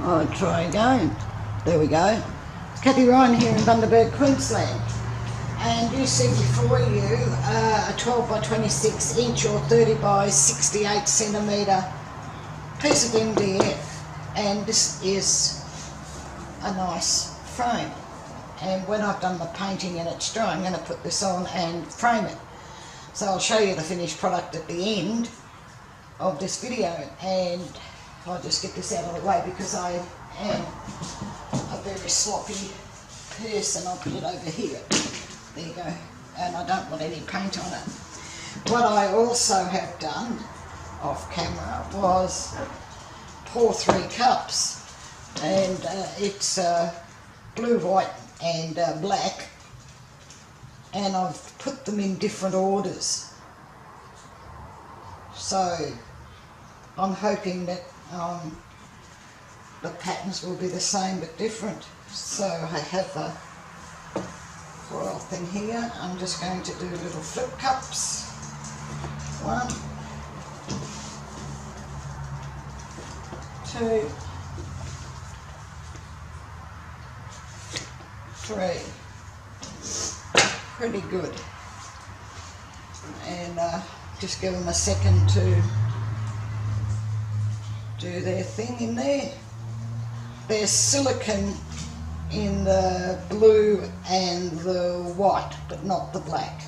I'll try again. There we go. It's Kathie Ryan here in Bundaberg, Queensland. And you see before you a 12 by 26 inch or 30 by 68 centimetre piece of MDF. And this is a nice frame. And when I've done the painting and it's dry, I'm going to put this on and frame it. So I'll show you the finished product at the end of this video. And I'll just get this out of the way because I am a very sloppy person. I'll put it over here. There you go. And I don't want any paint on it. What I also have done off camera was pour 3 cups. And it's blue, white and black. And I've put them in different orders. So I'm hoping that the patterns will be the same but different. So I have the foil thing here. I'm just going to do little flip cups. 1, 2, 3. Pretty good. And just give them a second to do their thing in there. There's silicone in the blue and the white, but not the black.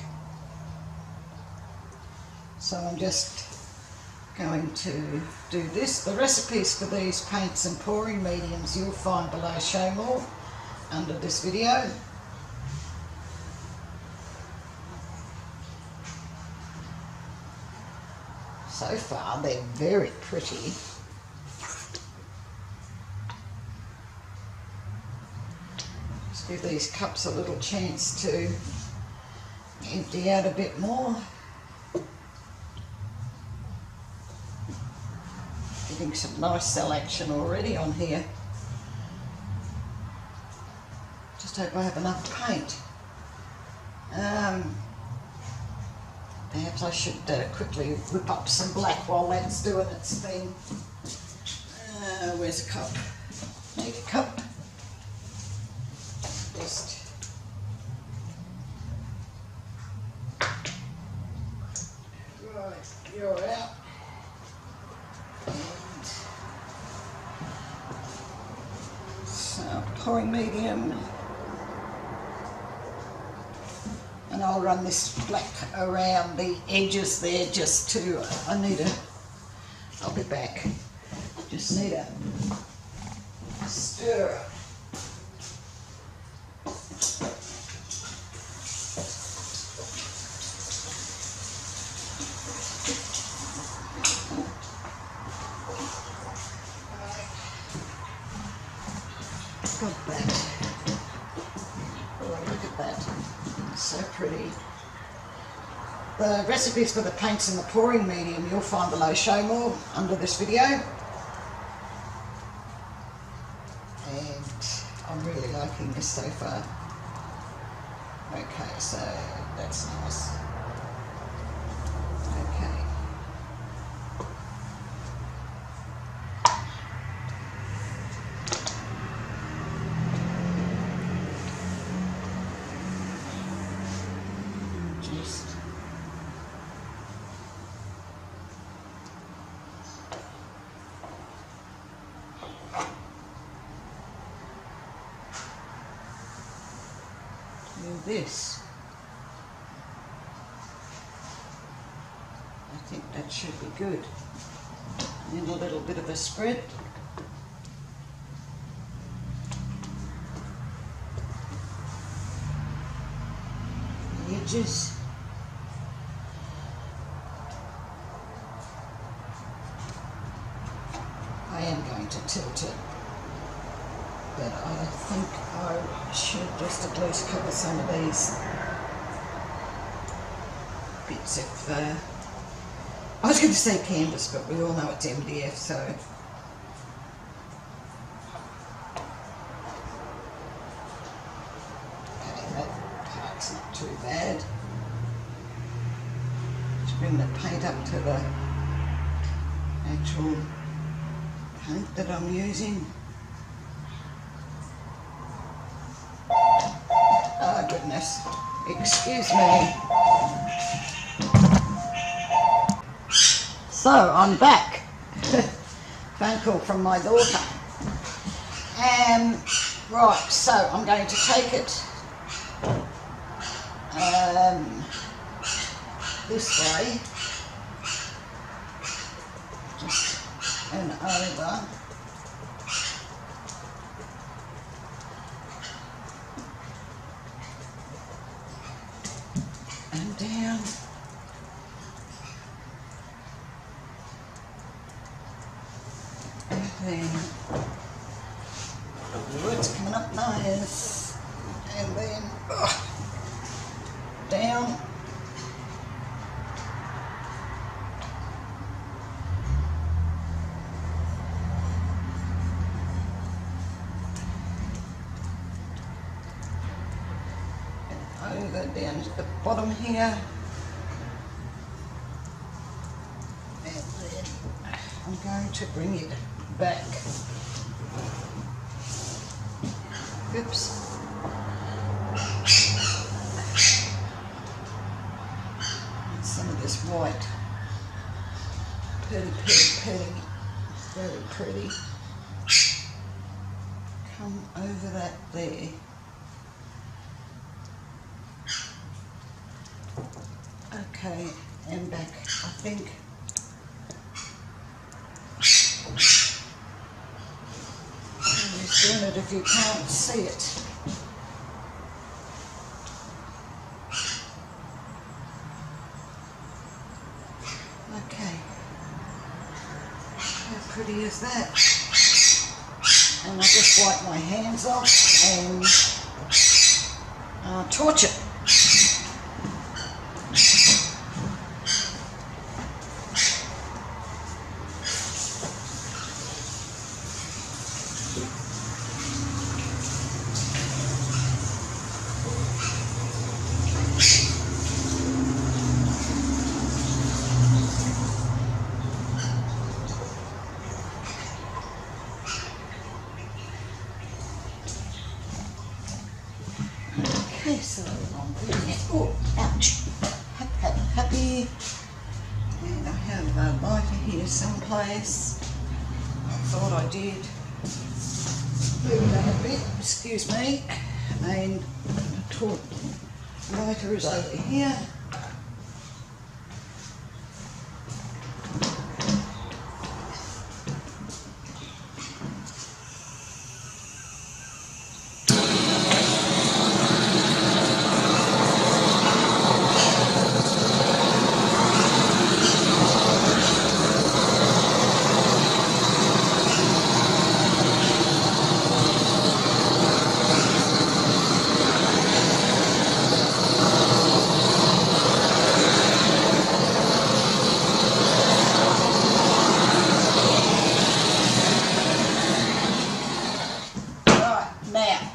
So I'm just going to do this. The recipes for these paints and pouring mediums you'll find below show more under this video. So far they're very pretty. Just give these cups a little chance to empty out a bit more. Getting some nice cell action already on here. Just hope I have enough paint. Perhaps I should quickly whip up some black while that's doing its thing. Where's a cup? Need a cup. Just right, you're out. And so pouring medium. And I'll run this black around the edges there just to, I'll be back. Just need a stir. Got that. Oh, look at that. So pretty. The recipes for the paints and the pouring medium you'll find below show more under this video. And I'm really liking this so far. Okay, so that's nice. Okay. Just do this. I think that should be good. And a little bit of a spread. The edges. I am going to tilt it, but I think I should just at least cover some of these bits of, I was going to say canvas, but we all know it's MDF, so. Okay, that part's not too bad. Just bring the paint up to the actual paint that I'm using. goodness. Excuse me. So, I'm back. Phone call from my daughter. Right, so I'm going to take it this way. Just and over. And down. And then, oh, it's coming up nice. And then, down. Over down to the bottom here, and then I'm going to bring it back. Oops. Some of this white, pretty, very pretty. Come over that there. Okay, and back, I think. I'm just doing it if you can't see it. Okay. How pretty is that? And I just wipe my hands off and torch it. Okay, so I'm putting it, oh, ouch, happy, and I have a lighter here someplace. I thought I did. Move that a bit, excuse me, and the lighter is over here.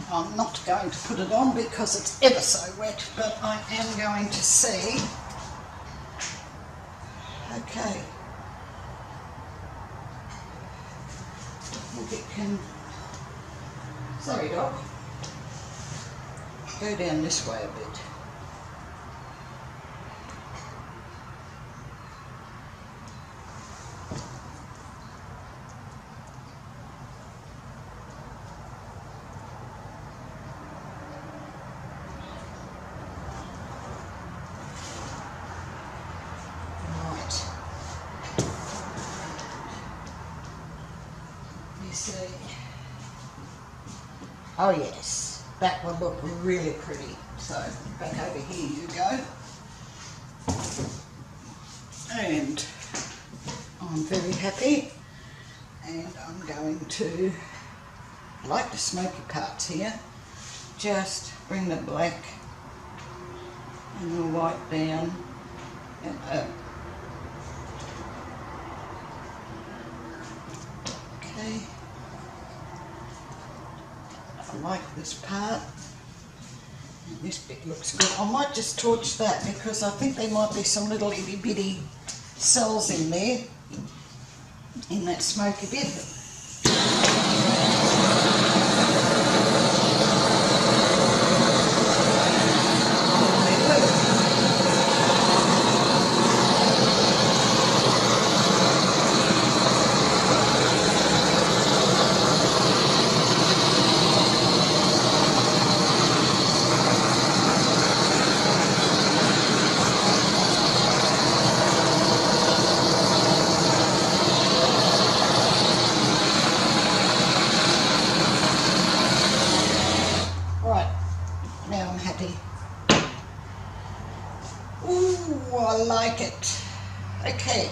I'm not going to put it on because it's ever so wet, but I am going to see. Okay. I think it can, sorry dog, go down this way a bit. See. Oh yes, that will look really pretty. So back over here you go. And I'm very happy. And I'm going to, I like the smoky parts here, just bring the black and the white down and up. Okay. I like this part. And this bit looks good. I might just torch that because I think there might be some little itty bitty cells in there, in that smoky bit. Now I'm happy. Ooh, I like it. Okay.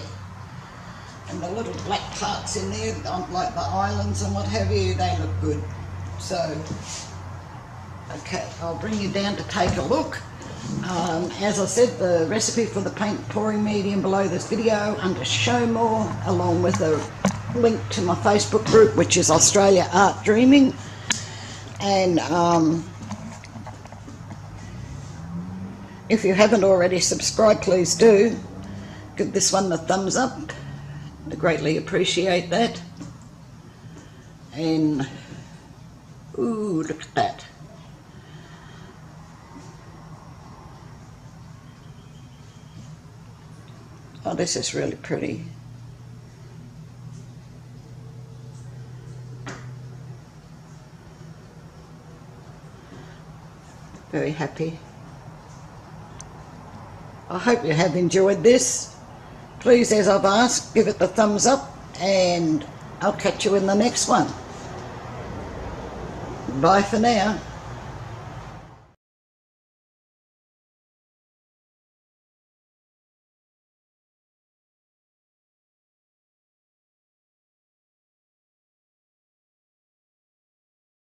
And the little black parts in there, like the islands and what have you, they look good. So, okay, I'll bring you down to take a look. As I said, the recipe for the paint pouring medium below this video under Show More, along with a link to my Facebook group, which is Australia Art Dreaming. And if you haven't already subscribed, please do. Give this one the thumbs up. I greatly appreciate that. And, ooh, look at that. Oh, this is really pretty. Very happy. I hope you have enjoyed this. Please, as I've asked, give it the thumbs up, and I'll catch you in the next one. Bye for now.